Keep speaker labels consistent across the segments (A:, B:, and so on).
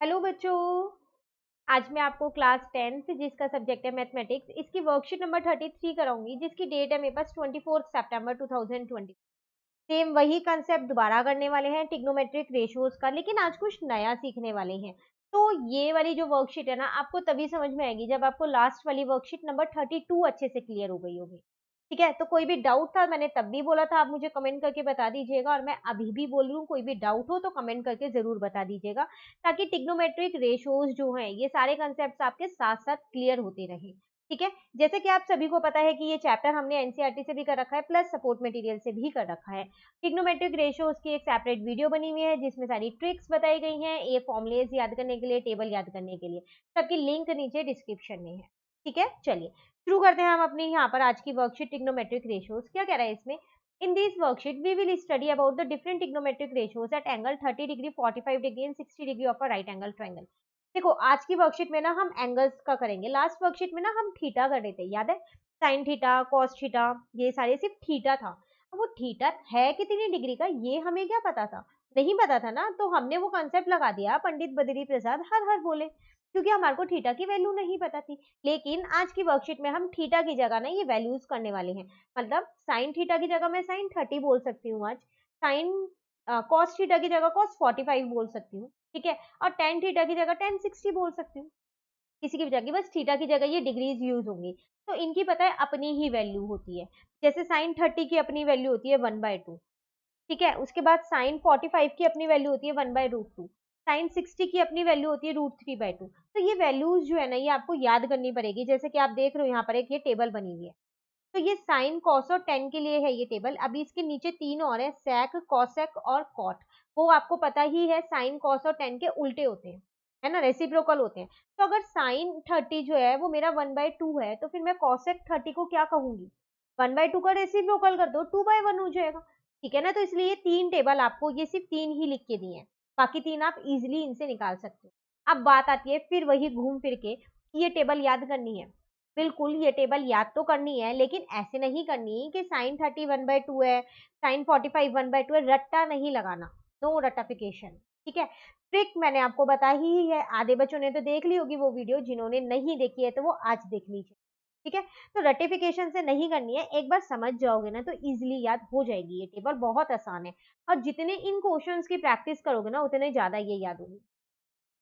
A: Hello बच्चों। आज मैं आपको क्लास 10 फिजिक्स का सब्जेक्ट है मैथमेटिक्स, इसकी वर्कशीट नंबर 33 कराऊंगी, जिसकी डेट है मेरे पास 24 सितंबर 2020। सेम वही कंसेप्ट दोबारा करने वाले हैं ट्रिग्नोमेट्रिक रेशियोज का, लेकिन आज कुछ नया सीखने वाले हैं। तो ये वाली जो वर्कशीट है ना, आपको तभी समझ में आएगी जब आपको लास्ट वाली वर्कशीट नंबर 32 अच्छे से क्लियर हो गई होगी। ठीक है, तो कोई भी डाउट था, मैंने तब भी बोला था, आप मुझे कमेंट करके बता दीजिएगा, और मैं अभी भी बोल रही हूँ, कोई भी डाउट हो तो कमेंट करके जरूर बता दीजिएगा, ताकि ट्रिग्नोमेट्रिक रेशियोज जो हैं ये सारे कंसेप्ट आपके साथ साथ क्लियर होते रहे। ठीक है, जैसे कि आप सभी को पता है कि ये चैप्टर हमने एनसीईआरटी से भी कर रखा है, प्लस सपोर्ट मटेरियल से भी कर रखा है। ट्रिग्नोमेट्रिक रेशियोज की एक सेपरेट वीडियो बनी हुई है, जिसमें सारी ट्रिक्स बताई गई हैं, ये फॉर्मुलेज याद करने के लिए, टेबल याद करने के लिए। सबकी लिंक नीचे डिस्क्रिप्शन में है। ठीक है, चलिए शुरू करते हैं हम अपनी यहाँ पर आज की वर्कशीट ट्रिग्नोमेट्रिक रेशियोज। क्या कह रहा है इसमें? In this worksheet we will study about the different trigonometric ratios at angle 30 degree, 45 degree and 60 degree of a right angle triangle. देखो, आज की वर्कशीट में ना हम एंगल्स का करेंगे। लास्ट वर्कशीट में ना हम थीटा कर रहे थे, याद है? साइन थीटा, कॉस थीटा, ये सारे सिर्फ थीटा था। अब वो थीटा है कितनी डिग्री का ये हमें क्या पता था? नहीं पता था ना, तो हमने वो कंसेप्ट लगा दिया, पंडित बद्री प्रसाद हर हर बोले, क्योंकि हमारे को थीटा की वैल्यू नहीं पता थी। लेकिन आज की वर्कशीट में हम थीटा की जगह ना ये वैल्यूज करने वाले हैं। मतलब साइन थीटा की जगह मैं साइन 30 बोल सकती हूँ आज, साइन कॉस थीटा की जगह कॉस 45 बोल सकती हूँ। ठीक है, और टेन थीटा की जगह टेन 60 बोल सकती हूँ। किसी की भी जगह, बस थीटा की जगह ये डिग्रीज यूज होंगी। तो इनकी पता है अपनी ही वैल्यू होती है। जैसे साइन 30 की अपनी वैल्यू होती है 1/2। ठीक है, उसके बाद साइन 45 की अपनी वैल्यू होती है 1/√2। साइन 60 की अपनी वैल्यू होती है √3/2। तो ये वैल्यूज जो है ना, ये आपको याद करनी पड़ेगी। जैसे कि आप देख रहे हो यहाँ पर एक ये टेबल बनी हुई है, तो ये साइन कॉस और टेन के लिए है ये टेबल। अभी इसके नीचे तीन और है, सेक, कॉसेक और कॉट। वो आपको पता ही है, साइन कॉस और टेन के उल्टे होते हैं, है ना, रेसिप्रोकल होते हैं। तो अगर साइन 30 जो है वो मेरा 1/2 है, तो फिर मैं कॉसेक 30 को क्या कहूंगी? 1/2 का रेसिप्रोकल कर दो, 2/1 हो जाएगा। ठीक है ना, तो इसलिए ये तीन टेबल आपको, ये सिर्फ तीन ही लिख के दिए हैं, बाकी तीन आप इजिली इनसे निकाल सकते हो। अब बात आती है फिर वही घूम फिर के कि ये टेबल याद करनी है। बिल्कुल, ये टेबल याद तो करनी है, लेकिन ऐसे नहीं करनी कि साइन 30 1/2 है, साइन 45 1/2 है, रट्टा नहीं लगाना। नो रटाफिकेशन। ठीक है, ट्रिक मैंने आपको बताई ही है, आधे बच्चों ने तो देख ली होगी वो वीडियो, जिन्होंने नहीं देखी है तो वो आज देख लीजिए। ठीक है, तो रटिफिकेशन से नहीं करनी है, एक बार समझ जाओगे ना तो इजिली याद हो जाएगी। ये टेबल बहुत आसान है, और जितने इन क्वेश्चंस की प्रैक्टिस करोगे ना, उतने ज्यादा ये याद होगी।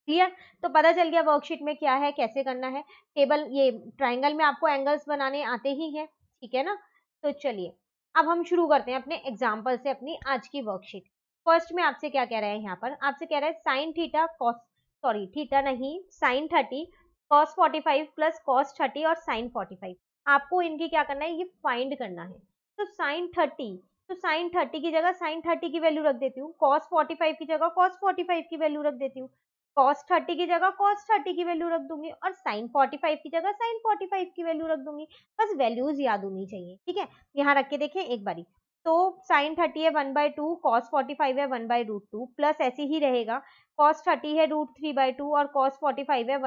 A: क्लियर? तो पता चल गया वर्कशीट में क्या है, कैसे करना है। टेबल, ये ट्राइंगल में आपको एंगल्स बनाने आते ही हैं। ठीक है ना, तो चलिए अब हम शुरू करते हैं अपने एग्जाम्पल से अपनी आज की वर्कशीट। फर्स्ट में आपसे क्या कह रहा है, यहाँ पर आपसे कह रहा है sine theta cos, sorry theta नहीं, साइन 30 कॉस 45 प्लस कॉस 30 और साइन 45। आपको इनकी क्या करना है, ये फाइंड करना है। तो साइन 30, तो साइन 30 की जगह साइन 30 की वैल्यू रख देती हूँ, कॉस 45 की जगह कॉस 45 की वैल्यू रख देती हूँ, कॉस 30 की जगह कॉस 30 की वैल्यू रख दूंगी, और साइन 45 की जगह साइन 45 की वैल्यू रख दूंगी। बस वैल्यूज याद होनी चाहिए। ठीक है, यहाँ रख के देखें एक बारी। तो साइन 30 है 1/2, कॉस 45 है 1/√2, प्लस ऐसे ही रहेगा, कॉस 30 है √3/2 और कॉस 45 है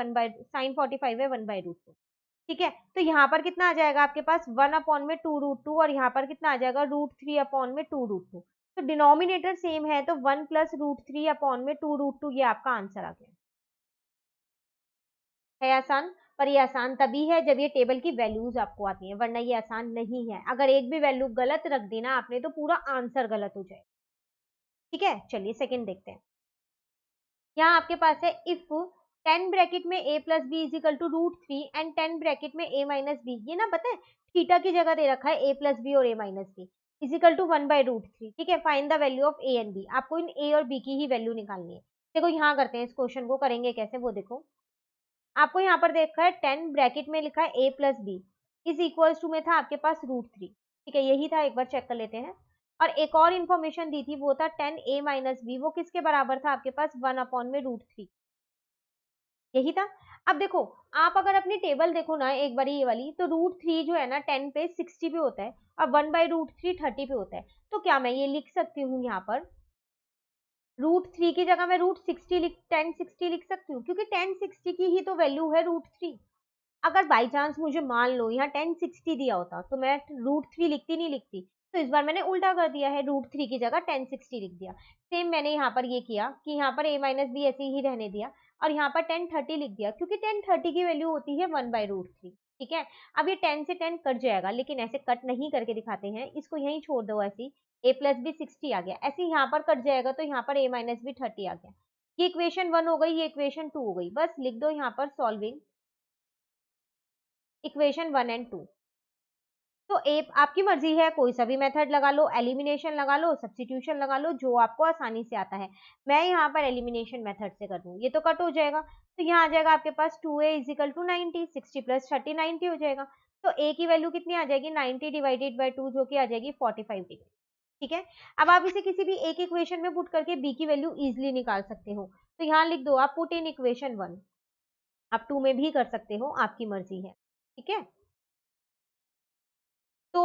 A: साइन 45 है 1/√2। ठीक है, तो यहाँ पर कितना आ जाएगा आपके पास, 1/2√2, और यहाँ पर कितना आ जाएगा, √3/2√2। तो डिनोमिनेटर सेम है, तो 1 प्लस √3/2√2, ये आपका आंसर आ गया। है आसान? पर ये आसान तभी है जब ये टेबल की वैल्यूज आपको आती हैं, वरना ये आसान नहीं है। अगर एक भी वैल्यू गलत रख दी ना आपने, तो पूरा आंसर गलत हो जाए। ठीक है, चलिए सेकंड देखते हैं। यहाँ आपके पास है, इफ 10 ब्रैकेट में a plus b is equal to √3 and 10 bracket में a माइनस बी। ये ना पता है, थीटा की जगह दे रखा है a प्लस बी और a minus b is equal to 1/√3। ठीक है, find the value of a and b। आपको इन a और b की ही वैल्यू निकालनी है। देखो यहाँ करते हैं, इस क्वेश्चन को करेंगे कैसे वो देखो। आपको यहाँ पर देखा है 10 ब्रैकेट में लिखा है a plus b is equal to में था आपके पास √3। ठीक है, यही था, एक बार चेक कर लेते हैं। और एक और इन्फॉर्मेशन दी थी, वो था 10a माइनस बी, वो किसके बराबर था आपके पास, 1/√3। यही था। अब देखो, आप अगर अपनी टेबल देखो ना एक बारी ये वाली, तो √3 जो है ना 10 पे 60 पे होता है, और 1/√3 30 पे होता है। तो क्या मैं ये लिख सकती हूँ यहाँ पर, √3 की जगह मैं √60 लिख 1060 लिख सकती हूँ, क्योंकि 1060 की ही तो वैल्यू है √3। अगर बाई चांस मुझे मान लो यहाँ 1060 दिया होता, तो मैं √3 लिखती नहीं लिखती, तो इस बार मैंने उल्टा कर दिया है, √3 की जगह 1060 लिख दिया। सेम मैंने यहाँ पर ये किया कि यहाँ पर a माइनस बी ऐसे ही रहने दिया और यहाँ पर 1030 लिख दिया, क्योंकि 1030 की वैल्यू होती है 1/√3। ठीक है, अब ये 10 से 10 कट जाएगा, लेकिन ऐसे कट नहीं करके दिखाते हैं, इसको यहीं छोड़ दो ऐसे, a प्लस बी 60 आ गया, ऐसे यहाँ पर कट जाएगा तो यहाँ पर a माइनस बी 30 आ गया। ये इक्वेशन 1 हो गई, ये इक्वेशन 2 हो गई, बस लिख दो यहाँ पर सॉल्विंग इक्वेशन 1 एंड 2। तो आपकी मर्जी है, कोई सा भी मेथड लगा लो, एलिमिनेशन लगा लो, सब्स्टिट्यूशन लगा लो, जो आपको आसानी से आता है। मैं यहाँ पर एलिमिनेशन मेथड से कर दूँ, ये तो कट हो जाएगा, तो यहाँ आ जाएगा आपके पास 2a इजिकल टू 90, 60 प्लस 30 90 हो जाएगा। तो a की वैल्यू कितनी आ जाएगी, 90 डिवाइडेड बाई 2, जो कि आ जाएगी 45 डिग्री। ठीक है, अब आप इसे किसी भी एक इक्वेशन में पुट करके b की वैल्यू इजिली निकाल सकते हो। तो यहाँ लिख दो आप पुट इन इक्वेशन 1, आप 2 में भी कर सकते हो, आपकी मर्जी है। ठीक है, तो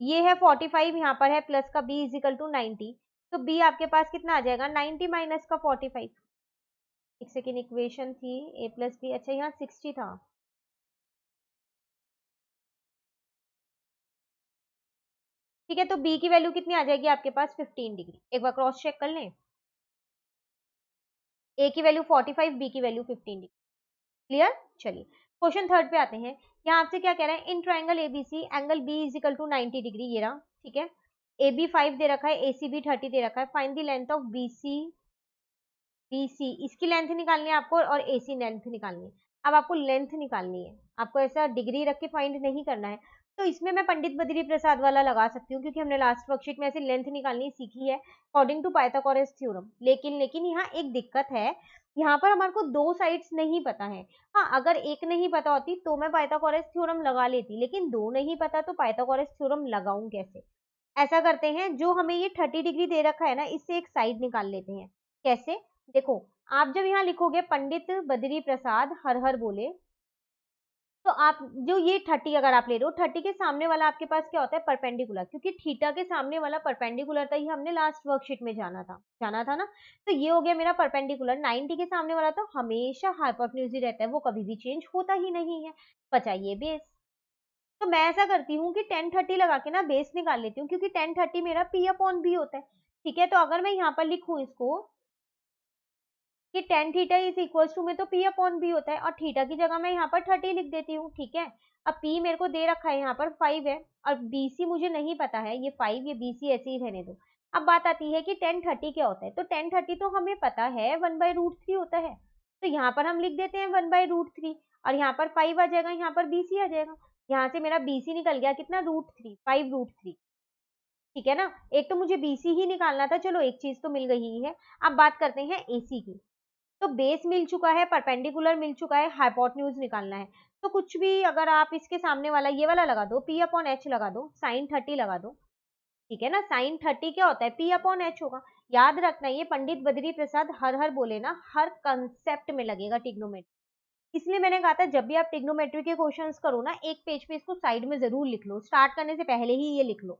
A: ये है 45 यहाँ पर है, प्लस का b इजिकल टू 90, तो b आपके पास कितना आ जाएगा, 90 माइनस का 45। एक सेकेंड, इक्वेशन थी a प्लस बी, अच्छा यहाँ 60 था। ठीक है, तो b की वैल्यू कितनी आ जाएगी आपके पास, 15 डिग्री। एक बार क्रॉस चेक कर लें, a की वैल्यू 45, b की वैल्यू 15 डिग्री। क्लियर, चलिए क्वेश्चन थर्ड पे आते हैं। यहाँ आपसे क्या कह रहा है, in triangle ABC angle b is equal to 90 degree, ये रहा। ठीक है, ए बी 5 दे रखा है, ए सी बी 30 दे रखा है, find the length of BC, इसकी लेंथ निकालनी है आपको और AC लेंथ निकालनी है। अब आपको लेंथ निकालनी है, आपको ऐसा डिग्री रख के फाइंड नहीं करना है। तो इसमें मैं पंडित बद्री प्रसाद वाला लगा सकती हूँ, क्योंकि हमने लास्ट वर्कशीट में ऐसे लेंथ निकालनी सीखी है अकॉर्डिंग टू पाइथागोरस थ्योरम। लेकिन यहाँ एक दिक्कत है, यहाँ पर हमारे को दो साइड्स नहीं पता है। हाँ, अगर एक नहीं पता होती तो मैं पाइथागोरस थ्योरम लगा लेती, लेकिन दो नहीं पता तो पाइथागोरस थ्योरम लगाऊं कैसे। ऐसा करते हैं, जो हमें ये 30 डिग्री दे रखा है ना, इससे एक साइड निकाल लेते हैं। कैसे, देखो, आप जब यहाँ लिखोगे पंडित बद्री प्रसाद हर हर बोले, तो आप जो ये 30 अगर आप ले रहे हो, 30 के सामने वाला आपके पास क्या होता है, परपेंडिकुलर, क्योंकि थीटा के सामने वाला परपेंडिकुलर था, ये हमने लास्ट वर्कशीट में जाना था ना। तो ये हो गया मेरा परपेंडिकुलर। 90 के सामने वाला तो हमेशा हाइपोटेन्यूज ही रहता है, वो कभी भी चेंज होता ही नहीं है। बचाइए बेस। तो मैं ऐसा करती हूँ कि 1030 लगा के ना बेस निकाल लेती हूँ, क्योंकि 1030 मेरा p अपॉन b होता है। ठीक है, तो अगर मैं यहाँ पर लिखूँ इसको कि tan theta is equal to में, तो p अपॉन b होता है, और थीटा की जगह मैं यहाँ पर 30 लिख देती हूँ। ठीक है, अब p मेरे को दे रखा है यहाँ पर 5 है, और bc मुझे नहीं पता है, ये 5 ये bc ऐसे ही रहने दो। अब बात आती है कि 1030 क्या होता है, तो 1030 तो हमें पता है 1/√3 होता है, तो यहाँ पर हम लिख देते हैं 1/√3, और यहाँ पर 5 आ जाएगा, यहाँ पर bc आ जाएगा। यहाँ से मेरा BC निकल गया कितना, √3, 5√3। ठीक है ना, एक तो मुझे BC ही निकालना था, चलो एक चीज तो मिल गई ही है। अब बात करते हैं AC की। तो बेस मिल चुका है, परपेंडिकुलर मिल चुका है, हाइपोटेन्यूज निकालना है। तो कुछ भी अगर आप इसके सामने वाला ये वाला लगा दो, p अपॉन h लगा दो, साइन 30 लगा दो। ठीक है ना, साइन 30 क्या होता है, p अपॉन h होगा। याद रखना, ये पंडित बद्री प्रसाद हर हर बोले ना, हर कंसेप्ट में लगेगा ट्रिग्नोमेट्री। इसलिए मैंने कहा था जब भी आप ट्रिग्नोमेट्री के क्वेश्चंस करो ना, एक पेज पे इसको साइड में जरूर लिख लो, स्टार्ट करने से पहले ही ये लिख लो।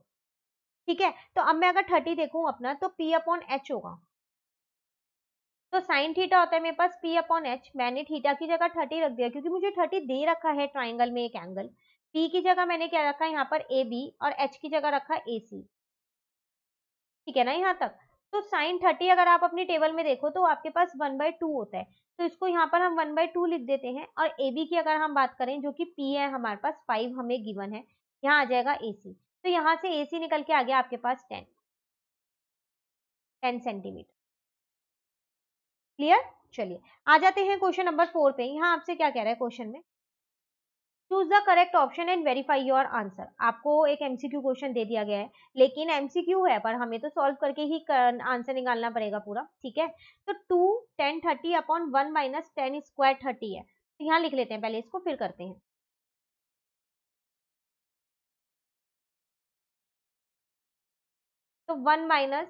A: ठीक है, तो अब मैं अगर 30 देखूं अपना, तो p अपॉन h होगा। तो साइन थीटा होता है मेरे पास p अपॉन h, मैंने थीटा की जगह 30 रख दिया, क्योंकि मुझे 30 दे रखा है ट्राइंगल में एक एंगल। p की जगह मैंने क्या रखा है यहाँ पर ab, और h की जगह रखा है ac। ठीक है ना यहाँ तक। तो साइन 30 अगर आप अपनी टेबल में देखो तो आपके पास 1/2 होता है, तो इसको यहाँ पर हम 1/2 लिख देते हैं। और AB की अगर हम बात करें, जो कि P है हमारे पास, 5 हमें गिवन है, यहाँ आ जाएगा AC। तो यहाँ से AC निकल के आ गया आपके पास 10 सेंटीमीटर। क्लियर, चलिए आ जाते हैं क्वेश्चन नंबर 4 पे। यहाँ आपसे क्या कह रहा है क्वेश्चन में, choose the correct option and verify your answer. आपको एक एमसीक्यू क्वेश्चन दे दिया गया है, लेकिन एमसीक्यू है पर हमें तो सॉल्व करके ही आंसर निकालना पड़ेगा पूरा। ठीक है, तो 2 10 30 अपॉन 1 माइनस 10 स्क्वायर 30 है, तो यहाँ लिख लेते हैं पहले इसको, फिर करते हैं। तो 1 माइनस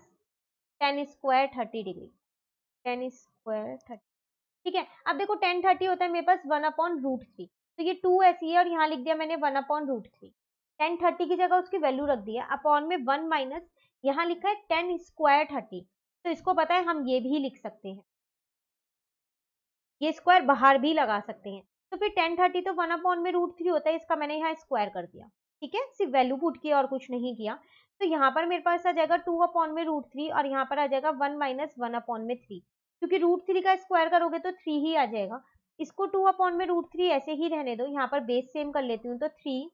A: 10 स्क्वायर 30 डिग्री, 10 स्क्वायर 30। ठीक है, अब देखो 1030 होता है मेरे पास 1/√3, तो ये 2 ऐसी है, और यहाँ लिख दिया मैंने 1/√3। 1030 की जगह उसकी वैल्यू रख दिया, अपॉन में 1 माइनस, यहाँ लिखा है 10 स्क्वायर 30, तो इसको पता है हम ये भी लिख सकते हैं, ये स्क्वायर बाहर भी लगा सकते हैं। तो फिर 1030 तो 1/√3 होता है, इसका मैंने यहाँ स्क्वायर कर दिया। ठीक है, सिर्फ वैल्यू पुट किया और कुछ नहीं किया। तो यहाँ पर मेरे पास आ जाएगा 2 अपॉन में √3 और यहाँ पर आ जाएगा 1 माइनस 1 अपॉन में 3, क्योंकि √3 का स्क्वायर करोगे तो 3 ही आ जाएगा। इसको 2 अपॉन में √3 ऐसे ही रहने दो, यहाँ पर बेस सेम कर लेती हूँ तो 3,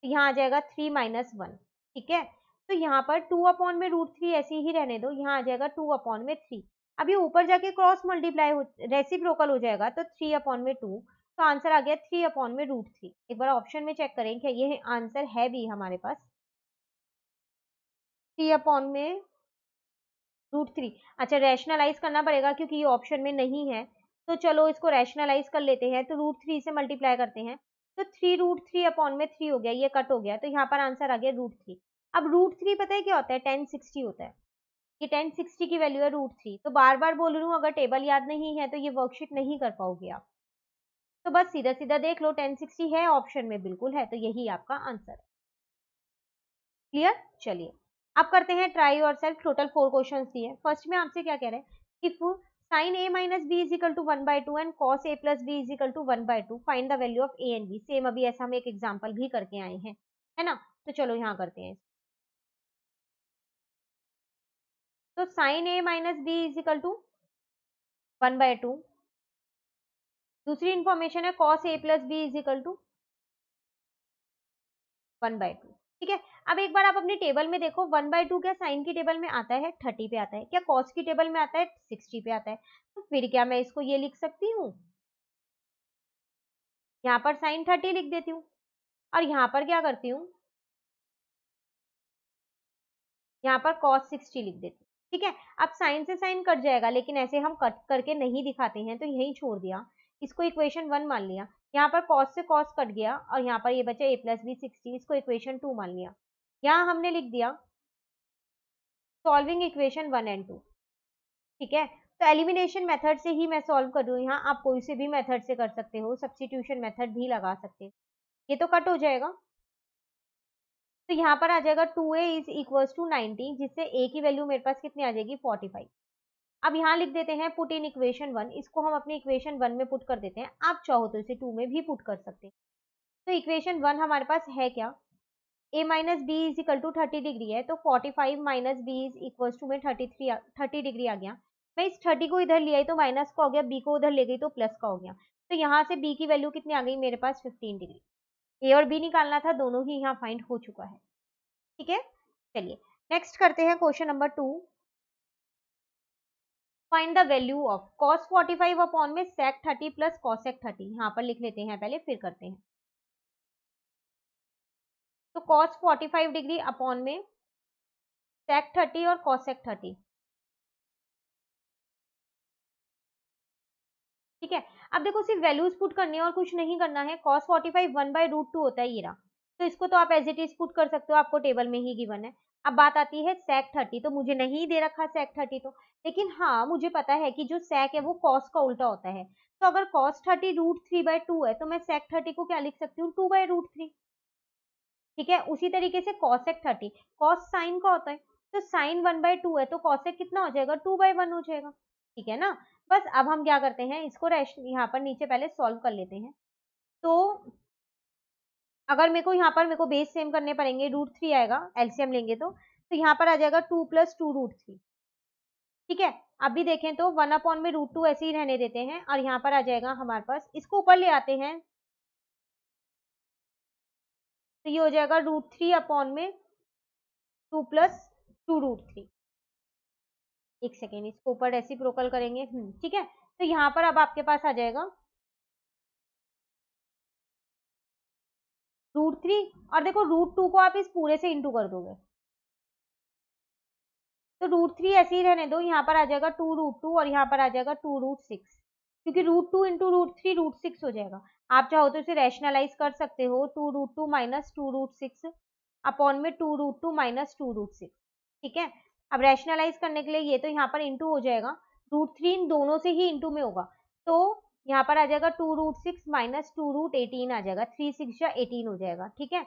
A: यहाँ आ जाएगा 3 माइनस 1, ठीक है। तो यहाँ पर 2 अपॉन में √3 ऐसे ही रहने दो, यहाँ आ जाएगा 2 अपॉन में 3। अब ये ऊपर जाके क्रॉस मल्टीप्लाई रेसिप्रोकल हो जाएगा तो 3 अपॉन में 2, तो आंसर आ गया 3 अपॉन में √3। एक बार ऑप्शन में चेक करें क्या ये आंसर है भी हमारे पास, 3 अपॉन में √3। अच्छा, रैशनलाइज करना पड़ेगा क्योंकि ये ऑप्शन में नहीं है, तो चलो इसको रैशनलाइज कर लेते हैं। तो √3 से मल्टीप्लाई करते हैं तो 3 √3 अपॉन में 3 हो गया, ये कट हो गया, तो यहाँ पर आंसर आ गया √3। अब √3 पता है क्या होता है, 1060 होता है। ये 1060 की वैल्यू है √3। तो बार बार बोल रही हूँ, अगर टेबल याद नहीं है तो ये वर्कशीट नहीं कर पाओगे आप। तो बस सीधा सीधा देख लो, 1060 है ऑप्शन में, बिल्कुल है, तो यही आपका आंसर है। क्लियर? चलिए अब करते हैं try your self. Total 4 question दिए। फर्स्ट में आपसे क्या कह रहे हैं, if sin a minus b is equal to 1/2 and cos a plus b is equal to 1/2, find the value of a and b। Same अभी ऐसा हम एक एग्जांपल भी करके आए हैं, है ना। तो चलो यहाँ करते हैं। तो sin a minus b is equal to 1/2। दूसरी इंफॉर्मेशन है cos a plus b is equal to 1/2, ठीक है। अब एक बार आप अपनी टेबल में देखो, 1/2 क्या साइन की टेबल में आता है 30 पे आता है, क्या कॉस की टेबल में आता है 60 पे आता है। तो फिर क्या मैं इसको ये लिख सकती हूँ, यहाँ पर साइन 30 लिख देती हूँ और यहाँ पर क्या करती हूँ, यहाँ पर cos 60 लिख देती हूँ, ठीक है। अब साइन से साइन कट जाएगा, लेकिन ऐसे हम कट करके नहीं दिखाते हैं, तो यही छोड़ दिया, इसको इक्वेशन 1 मान लिया। यहाँ पर cos से cos कट गया और यहाँ पर ये बचा a प्लस बी 60, इसको इक्वेशन 2 मान लिया। यहाँ हमने लिख दिया सॉल्विंग इक्वेशन 1 एंड 2, ठीक है। तो एलिमिनेशन मेथड से ही मैं सॉल्व कर रही हूँ यहाँ, आप कोई से भी मेथड से कर सकते हो, सब्स्टिट्यूशन मेथड भी लगा सकते हो। ये तो कट हो जाएगा, तो यहाँ पर आ जाएगा 2a इज इक्वल टू 90, जिससे a की वैल्यू मेरे पास कितनी आ जाएगी 45। अब यहाँ लिख देते हैं पुट इन इक्वेशन 1, इसको हम अपनी इक्वेशन 1 में पुट कर देते हैं। आप चाहो तो इसे 2 में भी पुट कर सकते हैं। तो इक्वेशन 1 हमारे पास है क्या, a minus b is equal to 30 degree है, तो 45 minus b is equal to में 30 डिग्री आ गया। मैं इस 30 को इधर ले आई तो माइनस का हो गया, बी को उधर ले गई तो प्लस का हो गया। तो यहाँ से बी की वैल्यू कितनी आ गई मेरे पास 15 डिग्री। ए और बी निकालना था, दोनों ही यहाँ फाइंड हो चुका है, ठीक है। चलिए नेक्स्ट करते हैं question number 2। Find the value of cos 45 upon में sec 30 प्लस cosec 30। यहाँ पर लिख लेते हैं पहले, फिर करते हैं। तो cos 45 डिग्री अपॉन में sec 30 और cosec 30, ठीक है। अब देखो सिर्फ वैल्यूज पुट करनी है और कुछ नहीं करना है। cos 45 1/√2 होता है ये रहा, तो इसको तो आप एज इट इज पुट कर सकते हो, आपको टेबल में ही गिवन है। अब बात आती है sec 30, तो मुझे नहीं दे रखा sec 30 तो, लेकिन हाँ मुझे पता है कि जो sec है वो cos का उल्टा होता है। तो अगर cos 30 √3/2 है, तो मैं sec 30 को क्या लिख सकती हूँ 2/√3, ठीक है। उसी तरीके से cosec 30, cos साइन का होता है, तो साइन 1/2 है, तो cosec कितना हो जाएगा 2/1 हो जाएगा, ठीक है ना। बस अब हम क्या करते हैं, इसको यहाँ पर नीचे पहले सॉल्व कर लेते हैं। तो अगर मेरे को बेस सेम करने पड़ेंगे, √3 आएगा, एलसीएम लेंगे तो यहाँ पर आ जाएगा 2 प्लस 2√3, ठीक है। अभी देखें तो 1 अपॉन में √2 ऐसे ही रहने देते हैं और यहाँ पर आ जाएगा हमारे पास, इसको ऊपर ले आते हैं, तो ये हो जाएगा √3 अपॉन में 2 प्लस 2√3। एक सेकेंड, इसको ऊपर रेसिप्रोकल करेंगे, ठीक है। तो यहाँ पर अब आपके पास आ जाएगा √3, और देखो √2 को आप इस पूरे से इंटू कर दोगे, तो √3 ऐसे ही रहने दो, यहाँ पर आ जाएगा 2√2 और यहाँ पर आ जाएगा 2√6, क्योंकि √2 इंटू √3 √6 हो जाएगा। आप चाहो तो इसे रैशनलाइज कर सकते हो, 2√2 माइनस 2√6 अपॉन में 2√2 माइनस 2√6, ठीक है। अब रैशनलाइज करने के लिए ये तो यहाँ पर इंटू हो जाएगा, √3 इन दोनों से ही इंटू में होगा, तो यहाँ पर आ जाएगा 2√6 माइनस 2√18 आ जाएगा, 3 6 या 18 हो जाएगा, ठीक है।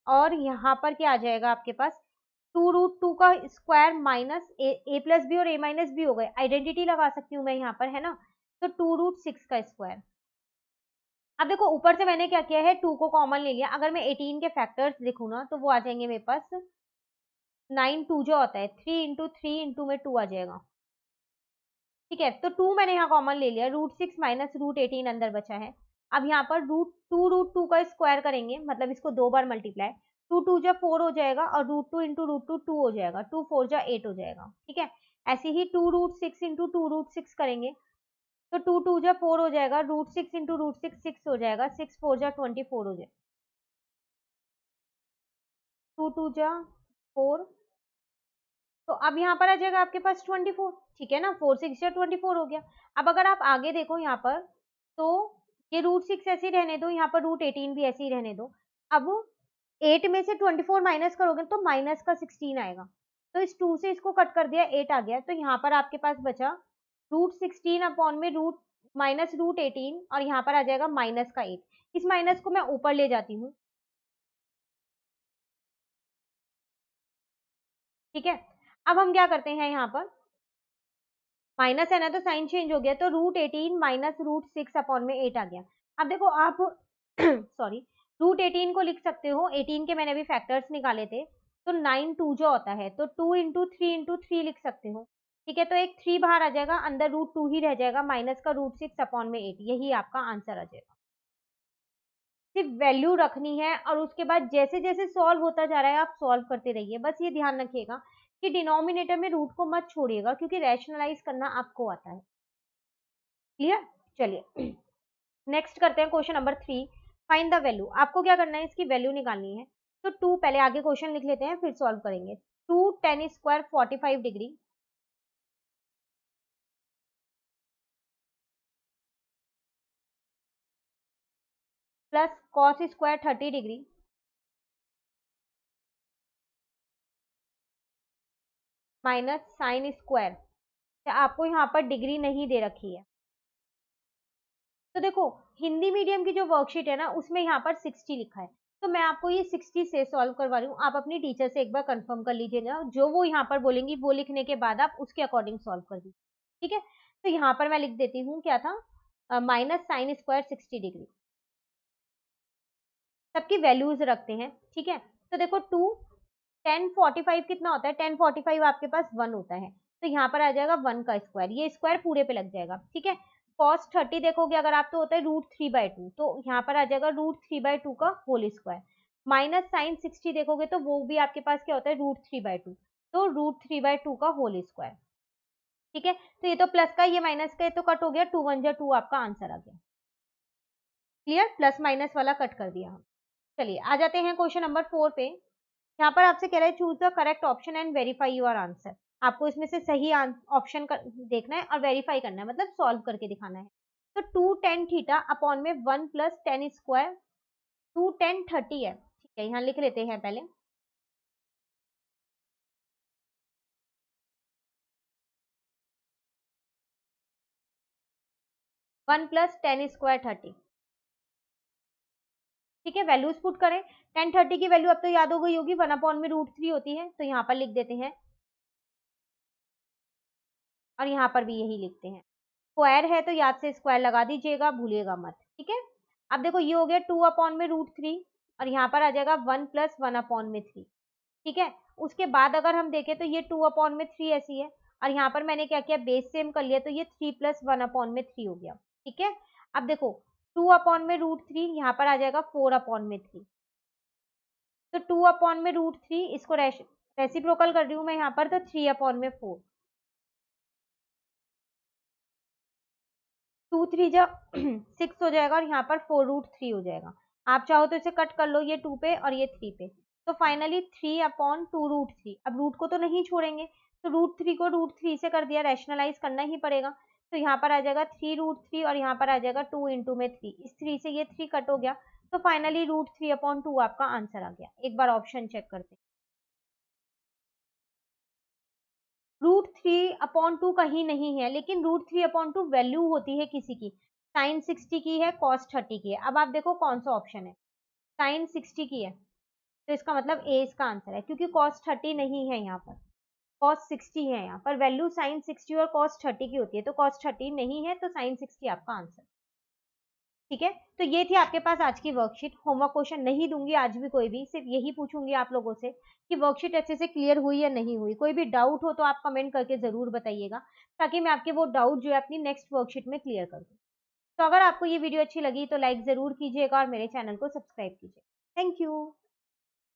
A: और यहाँ पर क्या आ जाएगा आपके पास, 2√2 का स्क्वायर माइनस ए प्लस बी और ए माइनस बी हो गए, आइडेंटिटी लगा सकती हूँ मैं यहाँ पर, है ना। तो 2√6 का स्क्वायर। अब देखो ऊपर से मैंने क्या किया है, 2 को कॉमन ले लिया, अगर मैं 18 के फैक्टर्स लिखूँ ना तो वो आ जाएंगे मेरे पास 9 टू जो होता है 3 में 2 आ जाएगा, ठीक है। तो 2 मैंने यहाँ कॉमन ले लिया, √6 माइनस √18 अंदर बचा है। अब यहाँ पर √2 का स्क्वायर करेंगे, मतलब इसको 2 बार मल्टीप्लाई, 2 जा 4 हो जाएगा और √2 इंटू √2 2 हो जाएगा, 2 4 जा 8 हो जाएगा, ठीक है। ऐसे ही 2 √6 इंटू 2 √6 करेंगे, तो 2 जा 4 हो जाएगा, √6 इंटू √6 6 हो जाएगा, 6 4 जा 24 हो जाएगा, 2 जा 4। तो अब यहाँ पर आ जाएगा आपके पास 24, ठीक है ना, 4 6 जा 24 हो गया। अब अगर आप आगे देखो यहाँ पर, तो ये √6 ऐसे ही रहने दो, यहाँ पर √18 भी ऐसे ही रहने दो। अब 8 में से 24 माइनस करोगे तो माइनस का 16 आएगा, तो इस 2 से इसको कट कर दिया, 8 आ गया, तो यहाँ पर आपके पास बचा √16 अपॉन में रूट माइनस √18 और यहाँ पर आ जाएगा माइनस का 8। इस माइनस को मैं ऊपर ले जाती हूँ, ठीक है। अब हम क्या करते हैं, यहाँ पर माइनस है ना, तो साइन चेंज हो गया, तो √18 माइनस √6 अपॉन में 8 आ गया। अब देखो आप सॉरी, √18 को लिख सकते हो, 18 के मैंने अभी फैक्टर्स निकाले थे, तो 9 2 जो होता है, तो 2 इंटू थ्री लिख सकते हो, ठीक है। तो एक 3 बाहर आ जाएगा, अंदर √2 ही रह जाएगा, माइनस का √6 अपॉन में 8, यही आपका आंसर आ जाएगा। सिर्फ वैल्यू रखनी है और उसके बाद जैसे जैसे सॉल्व होता जा रहा है आप सॉल्व करते रहिए, बस ये ध्यान रखिएगा कि डिनोमिनेटर में रूट को मत छोड़िएगा, क्योंकि रैशनलाइज करना आपको आता है। क्लियर, चलिए नेक्स्ट करते हैं question number 3। Find the value, आपको क्या करना है, इसकी वैल्यू निकालनी है। तो 2 पहले आगे क्वेश्चन लिख लेते हैं, फिर सॉल्व करेंगे। 2 tan square 45 degree plus cos square 30 degree minus sine square, आपको यहाँ पर डिग्री नहीं दे रखी है। तो देखो हिंदी मीडियम की जो वर्कशीट है ना, उसमें यहाँ पर 60 लिखा है, तो मैं आपको ये 60 से सॉल्व करवा रही हूँ। आप अपनी टीचर से एक बार कंफर्म कर लीजिएगा, जो वो यहाँ पर बोलेंगी वो लिखने के बाद आप उसके अकॉर्डिंग सॉल्व कर दीजिए, ठीक है। तो यहाँ पर मैं लिख देती हूँ, क्या था, माइनस साइन स्क्वायर 60 डिग्री, सबकी वैल्यूज रखते हैं, ठीक है। तो देखो 2 1045 कितना होता है, 1045 आपके पास 1 होता है, तो यहाँ पर आ जाएगा 1 का स्क्वायर, ये स्क्वायर पूरे पे लग जाएगा, ठीक है। कॉस 30 देखोगे अगर आप, तो होता है √3/2, तो यहाँ पर आ जाएगा √3/2 का होल स्क्वायर। माइनस साइन 60 देखोगे तो वो भी आपके पास क्या होता है, √3/2, तो √3/2 का होल स्क्वायर, ठीक है। तो ये तो प्लस का, ये माइनस का, ये तो कट हो गया, 2 1 जा 2 आपका आंसर आ गया। क्लियर, प्लस माइनस वाला कट कर दिया हम। चलिए आ जाते हैं क्वेश्चन नंबर 4 पे। यहाँ पर आपसे कह रहा है choose the correct option and verify your answer. आपको इसमें से सही ऑप्शन देखना है और वेरीफाई करना है, मतलब सॉल्व करके दिखाना है। तो 2 tan थीटा अपॉन में 1 प्लस टेन स्क्वायर, 2 tan 30 है, ठीक है, यहाँ लिख लेते हैं पहले। वन प्लस टेन स्क्वायर 30, ठीक है। वैल्यूज पुट करें, tan 30 की वैल्यू अब तो याद हो गई होगी, 1 अपॉन में √3 होती है, तो यहाँ पर लिख देते हैं और यहाँ पर भी यही लिखते हैं। स्क्वायर है तो याद से स्क्वायर लगा दीजिएगा, भूलिएगा मत, ठीक है। अब देखो ये हो गया 2 अपॉन में √3 और यहाँ पर आ जाएगा 1 प्लस 1 अपॉन में 3, ठीक है। उसके बाद अगर हम देखें तो ये 2 अपॉन में 3 ऐसी है, और यहाँ पर मैंने क्या किया, बेस सेम कर लिया, तो ये 3 प्लस 1 अपॉन में 3 हो गया, ठीक है। अब देखो 2 अपॉन में √3, यहाँ पर आ जाएगा 4 अपॉन में 3, तो 2 अपॉन में √3, इसको रेसिप्रोकल कर रही हूँ मैं यहाँ पर, तो 3 अपॉन में 4, 2 3 जा 6 हो जाएगा और यहाँ पर 4√3 हो जाएगा। आप चाहो तो इसे कट कर लो, ये 2 पे और ये 3 पे, तो फाइनली 3 अपॉन 2√3। अब रूट को तो नहीं छोड़ेंगे, तो √3 को √3 से कर दिया, रैशनलाइज करना ही पड़ेगा, तो यहाँ पर आ जाएगा 3√3 और यहाँ पर आ जाएगा 2 इंटू में 3, इस 3 से ये 3 कट हो गया, तो फाइनली √3/2 आपका आंसर आ गया। एक बार ऑप्शन चेक करते हैं, √3/2 कहीं नहीं है, लेकिन √3/2 वैल्यू होती है किसी की, साइन 60 की है, कॉस 30 की है। अब आप देखो कौन सा ऑप्शन है, साइन 60 की है, तो इसका मतलब ए इसका आंसर है, क्योंकि कॉस 30 नहीं है यहाँ पर, कॉस 60 है यहाँ पर, वैल्यू साइन 60 और कॉस 30 की होती है, तो कॉस 30 नहीं है, तो साइन 60 आपका आंसर, ठीक है, तो ये थी आपके पास आज की वर्कशीट। होमवर्क क्वेश्चन नहीं दूंगी आज भी कोई भी, सिर्फ यही पूछूंगी आप लोगों से कि वर्कशीट अच्छे से क्लियर हुई या नहीं हुई। कोई भी डाउट हो तो आप कमेंट करके जरूर बताइएगा, ताकि मैं आपके वो डाउट जो है अपनी नेक्स्ट वर्कशीट में क्लियर कर दूँ। तो अगर आपको ये वीडियो अच्छी लगी तो लाइक जरूर कीजिएगा और मेरे चैनल को सब्सक्राइब कीजिए। Thank you.